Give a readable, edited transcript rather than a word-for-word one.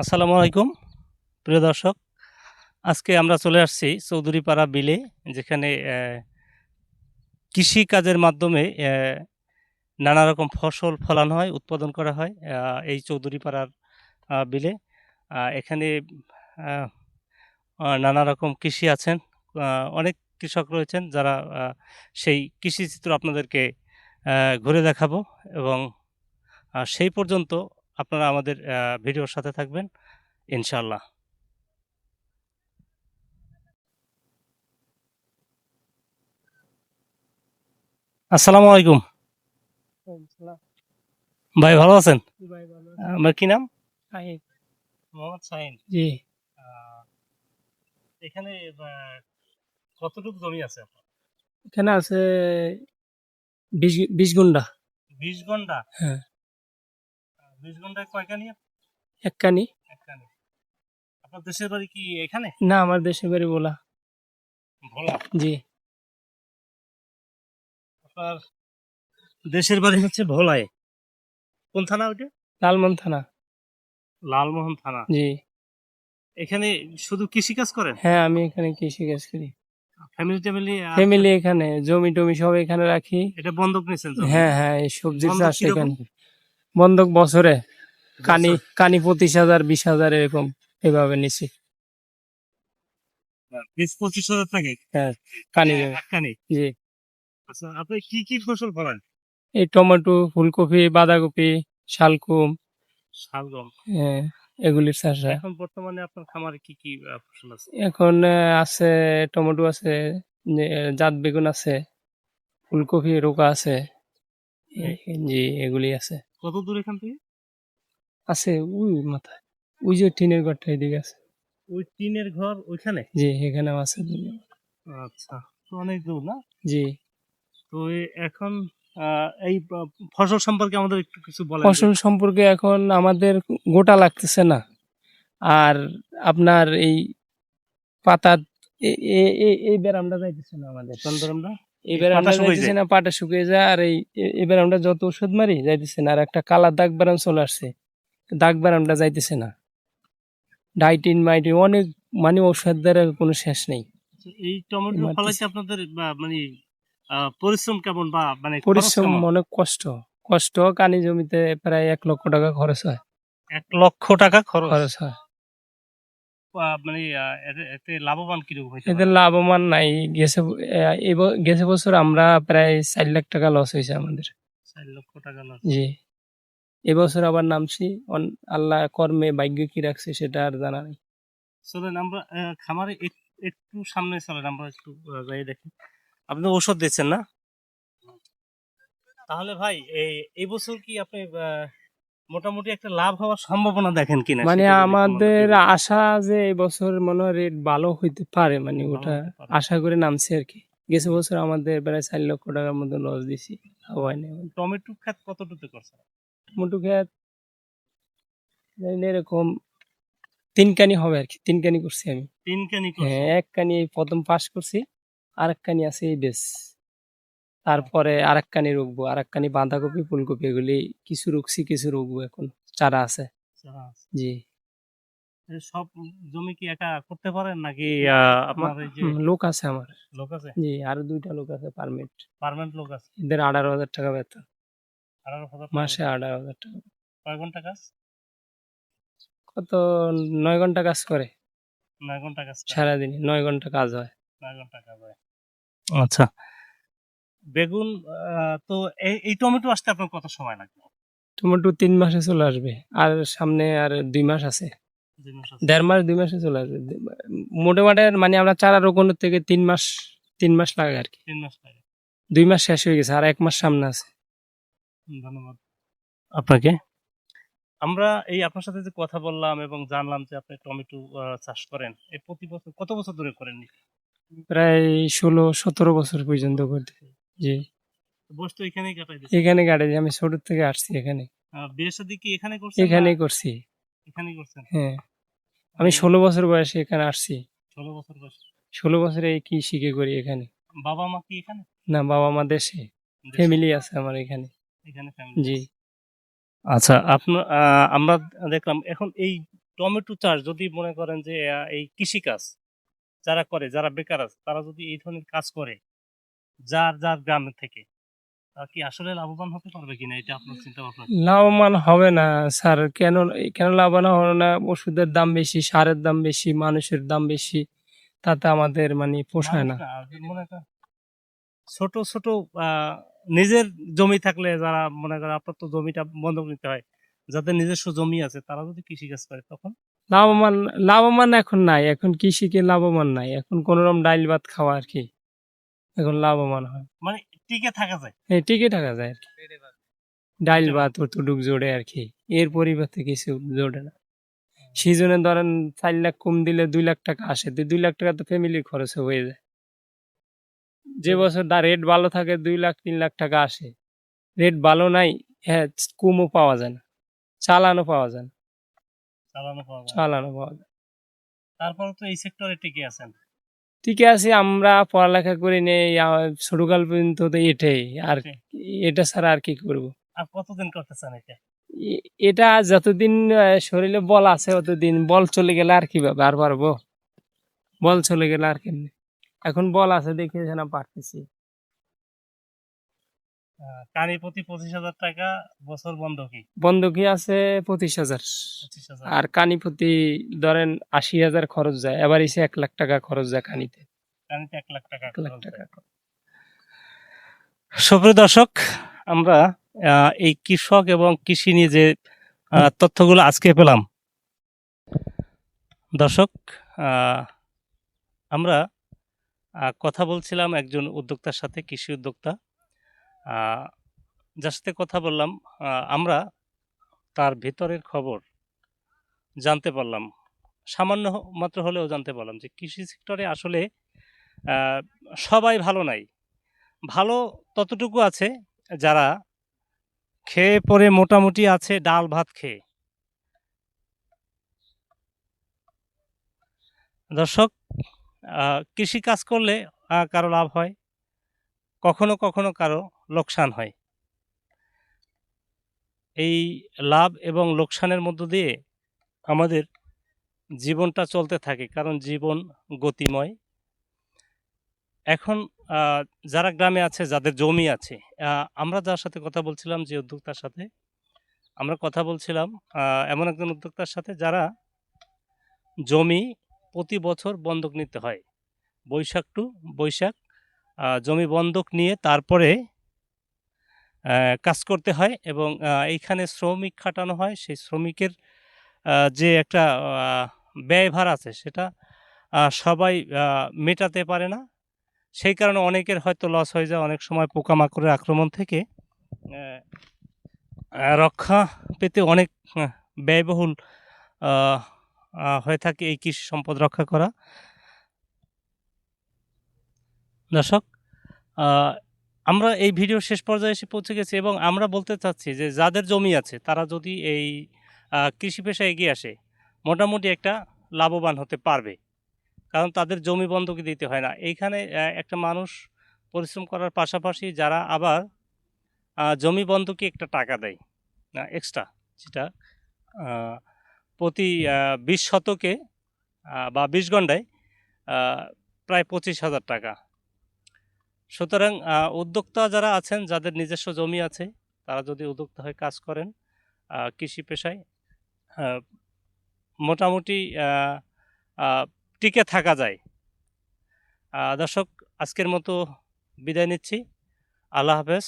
আসসালামু আলাইকুম প্রিয় দর্শক। আজকে আমরা চলে আসছি চৌধুরীপাড়া বিলে, যেখানে কৃষিকাজের মাধ্যমে নানা রকম ফসল ফলানো হয়, উৎপাদন করা হয় এই চৌধুরীপাড়ার বিলে। এখানে আহ, নানা রকম কৃষি আছেন, অনেক কৃষক রয়েছেন যারা সেই কৃষি চিত্র আপনাদেরকে ঘুরে দেখাবো, এবং সেই পর্যন্ত আপনারা আমাদের ভিডিওর সাথে থাকবেন ইনশাআল্লাহ। আসসালামু আলাইকুম ভাই, ভালো আছেন? আমার কি নাম? শাহিদ। মোহাম্মদ শাহিন। জি, এখানে কতটুকু জমি আছে আপনার? এখানে আছে 20 গুন্ডা। 20 ঘন্টা? হ্যাঁ, 20 ঘন্টায় কয়খানি? এককানি। একখানি। আপনার দেশের বাড়ি কি এখানে? না, আমার দেশের বাড়ি বলা। ভোলা? জি, আপনার দেশের বাড়ি হচ্ছে ভোলায়। কোন থানা ওইটা? লালমন থানা। লালমোহন থানা। জি, এখানে শুধু কৃষিকাজ করেন? হ্যাঁ, আমি এখানে কৃষিকাজ করি। ফ্যামিলি ট্যামিলি? ফ্যামিলি এখানে, জমি টমি সব এখানে রাখি। এটা বন্ধক নিয়েছেন জমি? হ্যাঁ হ্যাঁ, এই সবজির বন্ধক চাষ কিরকম? এখানে। বন্ধক বছরে কানি বছর? কানি 25,000 20,000 এরকম এভাবে নিছি। 20-25 হাজার টাকা? হ্যাঁ, কানি জমি। একখানি? জি, আচ্ছা, আপনি কি কি ফসল ফলান? এই টমেটো, ফুলকপি, বাঁধাকপি, শালকুম, শালগম? হ্যাঁ, এগুলির চাষ হয়। এখন বর্তমানে আপনার খামারে কি কি ফসল আছে? এখন আছে টমেটো আছে, জাত বেগুন আছে, ফুলকপি রোকা আছে। জি, এগুলি আছে। কত দূর এখান থেকে? আছে ওই মাথায়, ওই যে টিনের ঘরটা এদিকে আছে। ওই টিনের ঘর ওইখানে? জি, এখানেও আছে। আচ্ছা, তো অনেক দূর না? জি, তো এখন এই ফসল সম্পর্কে আমাদের একটু কিছু বলেন যে। ফসল সম্পর্কে এখন আমাদের গোটা লাগতেছে না। আর আপনার এই পাতা এই ব্যারামটা যাইতেছে না আমাদের। কোন ধরনটা? এই এই ব্যারামটা পাতা শুকাই যাইতেছে যায়? না, পাটা শুকিয়ে যায়। আর এই ব্যারামটা যত ওষুধ মারি যাইতেছে না। আর একটা কালা দাগ ব্যারাম চলে আসছে, দাগ ব্যারামটা যাইতেছে না। ডাইটিন মাইটিন অনেক, মানে ওষুধ দ্বারা কোনো শেষ নেই। তো এই টমেটো ফলাইতে মারতেছে। আপনাদের মানে পরিশ্রম কেমন, বা মানে খরচ পরিশ্রম কেমন? অনেক কষ্ট। কষ্ট, কানি জমিতে প্রায় 1 লক্ষ টাকা খরচ হয়। 1 লক্ষ টাকা খরচ? খরচ হয়। মানে এতে লাভবান কিরকম হইতে এদের পারে? লাভবান নাই। গেছে গেছে বছর আমরা প্রায় 4 লাখ টাকা লস হয়েছে আমাদের। 4 লক্ষ টাকা লস? জি, এবছর আবার নামছি। আল্লাহ কর্মে ভাগ্য কি রাখছে সেটা আর জানা নেই। চলেন আমরা খামারে একটু সামনে চলেন, আমরা একটু যাই দেখি। আপনি তো ওষুধ দিচ্ছেন না? তাহলে ভাই, এই বছর কি আপনি মোটামুটি একটা লাভ হওয়ার সম্ভাবনা দেখেন কিনা, মানে সেটা যদি একটু আমাদেরকে আমাদের বলেন। আশা যে এই বছর মনে হয় রেট ভালো হইতে পারে, মানে ভালো ওটা হতে পারে? আশা করে নামছে আর কি। গেছে বছর আমাদের প্রায় 4 লক্ষ টাকার মতো লস দিছি। হয়নি আমাদের। টমেটো ক্ষেত কতটুকু করছে? টমেটো ক্ষেত জানি না, এরকম 3 কানি হবে আর কি। 3 কানি করছি আমি। 3 কানি হ্যাঁ, করছেন? 1 কানি এই প্রথম পাস করছি, আর 1 কানি আছে এই বেশ। তারপরে আর 1 কানি রুকবো, আর 1 কানি বাঁধাকপি ফুলকপি এগুলি কিছু রুকছি, কিছু রুকবো এখন, চারা আছে। জি, সব জমি কি একা করতে পারেন, নাকি আপনার এই যে লোক আছে আমার। লোক আছে? জি, আর 2টা লোক আছে পারমিট। পার্মানেন্ট লোক আছে? এদের 18,000 টাকা বেতন, 18,000 টাকা মাসে বেতন? 18,000 টাকা। কয় ঘন্টা কাজ? কত, 9 ঘন্টা কাজ করে 9 ঘন্টা কাজ করে? সারাদিনে, 9 ঘন্টা কাজ হয়। 9 ঘন্টা কাজ হয়। আচ্ছা, বেগুন তো এই টমেটো আসতে আপনার কত সময় লাগবে? টমেটো 3 মাসে চলে আসবে, আর সামনে আর 2 মাস আছে। 2 মাস আছে? 1.5 মাস 2 মাসে চলে আসবে। মোটামুটি মানে আমরা চারা রোপণের থেকে 3 মাস, 3 মাস লাগে আর কি। 3 মাস লাগে? 2 মাস শেষ হয়ে গেছে, আর 1 মাস সামনে আছে। ধন্যবাদ আপনাকে। আমরা এই আপনার সাথে যে কথা বললাম এবং জানলাম যে আপনি টমেটো চাষ করেন, এই প্রতি বছর কত বছর ধরে করেন? প্রায় 16-17 বছর পর্যন্ত করতে। জি, বয়স তো এখানেই কাটাই দিচ্ছেন? এখানে কাটে, যে আমি ছোট থেকে আসছি এখানে, বিয়ে শাদী কি এখানে করছেন, না এখানেই করছি। এখানেই করছেন? হ্যাঁ, আমি এই 16 বছর বয়সে এখানে আসছি। 16 বছর বয়স? 16 বছরে কি শিখে করি এখানে। বাবা মা কি এখানে? না, বাবা মা দেশে। দেশে? ফ্যামিলি আছে আমার এখানে। এখানে ফ্যামিলি জি, আছে? আচ্ছা, আপনার আমরা দেখলাম এখন এই টমেটো চাষ যদি মনে করেন যে এই কৃষিকাজ যারা করে, যারা বেকার আছে, তারা যদি এই ধরনের কাজ করে যার যার গ্রাম থেকে, তারা কি আসলে লাভবান হতে পারবে কিনা, এটা আপনার চিন্তা ভাবনা? লাভবান হবে না স্যার। কেন কেন লাভবান হবে না? ওষুধের দাম বেশি, সারের দাম বেশি, মানুষের দাম বেশি, তাতে আমাদের মানে পোষায় মানুষ না। না, মনে করেন ছোট ছোট আহ, নিজের জমি থাকলে, যারা মনে করেন আপনার তো জমিটা বন্ধক নিতে হয়, যাদের নিজস্ব জমি আছে তারা যদি কৃষিকাজ করে তখন লাভবান লাভবান এখন নাই, এখন কৃষিকে লাভবান নাই, এখন কোন রকম ডাইল ভাত খাওয়া আর কি এখন লাভবান হয়। মানে টিকে থাকা যায়। এই টিকে থাকা যায় আর কি, ডাইল ভাত অতটুক জোড়ে আর কি, এর পরিবর্তে কিছু জোড়ে না। সিজনে ধরেন 4 লাখ কম দিলে 2 লাখ টাকা আসে, 2 লাখ টাকা তো ফ্যামিলির খরচে হয়ে যায়। যে বছর তার রেট ভালো থাকে 2 লাখ 3 লাখ টাকা আসে, রেট ভালো নাই, হ্যাঁ, কমও পাওয়া যায় না, চালানো পাওয়া যায় না, চালানো পাওয়া যায়। চালানো পাওয়া যায়। তারপরে তো এই সেক্টরে টিকে আছেন। ঠিক আছে, আমরা পড়ালেখা করি নেই, ছোটকাল পর্যন্ত তো এটাই আর, এটা ছাড়া আর কি করব। আর কতদিন করতেছেন এটা? এটা যতদিন শরীরে বল আছে ততদিন, বল চলে গেলে আর কিভাবে আর পারবো, বল চলে গেলে আর কেমনে, এখন বল আছে দেখে না পারতেছি। কানি প্রতি 25,000 টাকা বছর বন্ধকি। বন্ধকি আছে 25,000, 25,000। আর কানি প্রতি ধরেন 80,000 খরচ যায়, এবার এসে 1 লাখ টাকা খরচ যায় কানিতে, কানিতে 1 লাখ টাকা 1 লাখ খরচ টাকা। হয়। সুপ্রিয় দর্শক, আমরা এই কৃষক এবং কৃষি নিয়ে যে তথ্যগুলো আজকে পেলাম, দর্শক, আমরা কথা বলছিলাম একজন উদ্যোক্তার সাথে, কৃষি উদ্যোক্তা, যার সাথে কথা বললাম, আমরা তার ভেতরের খবর জানতে পারলাম, সামান্য মাত্র হলেও জানতে পারলাম যে কৃষি সেক্টরে আসলে সবাই ভালো নাই। ভালো ততটুকু আছে যারা খেয়ে পরে মোটামুটি আছে ডাল ভাত খেয়ে। দর্শক, কৃষি কাজ করলে কারো লাভ হয়, কখনো কখনো কারো লোকসান হয়। এই লাভ এবং লোকসানের মধ্য দিয়ে আমাদের জীবনটা চলতে থাকে, কারণ জীবন গতিময়। এখন যারা গ্রামে আছে, যাদের জমি আছে, আমরা যার সাথে কথা বলছিলাম, যে উদ্যোক্তার সাথে আমরা কথা বলছিলাম, এমন একজন উদ্যোক্তার সাথে যারা জমি প্রতি বছর বন্ধক নিতে হয়, বৈশাখ টু বৈশাখ জমি বন্ধক নিয়ে তারপরে কাজ করতে হয়, এবং এইখানে শ্রমিক খাটানো হয়। সেই শ্রমিকের যে একটা ব্যয়ভার আছে, সেটা সবাই মেটাতে পারে না। সেই কারণে অনেকের হয়তো লস হয়ে যায়, অনেক সময় পোকামাকড়ের আক্রমণ থেকে রক্ষা পেতে অনেক ব্যয়বহুল হয়ে থাকে এই কৃষি সম্পদ রক্ষা করা। দর্শক, আমরা এই ভিডিও শেষ পর্যায়ে এসে পৌঁছে গেছি, এবং আমরা বলতে চাচ্ছি যে যাদের জমি আছে তারা যদি এই কৃষি পেশায় এগিয়ে আসে, মোটামুটি একটা লাভবান হতে পারবে, কারণ তাদের জমি বন্ধকি দিতে হয় না। এইখানে একটা মানুষ পরিশ্রম করার পাশাপাশি যারা আবার জমি বন্ধকি একটা টাকা দেয় এক্সট্রা, যেটা প্রতি 20 শতকে বা 20 গন্ডায় প্রায় 25,000 টাকা। সুতরাং উদ্যোক্তা যারা আছেন, যাদের নিজস্ব জমি আছে, তারা যদি উদ্যোক্তা হয়ে কাজ করেন কৃষি পেশায়, মোটামুটি টিকে থাকা যায়। দর্শক, আজকের মতো বিদায় নিচ্ছি। আল্লাহ হাফেজ।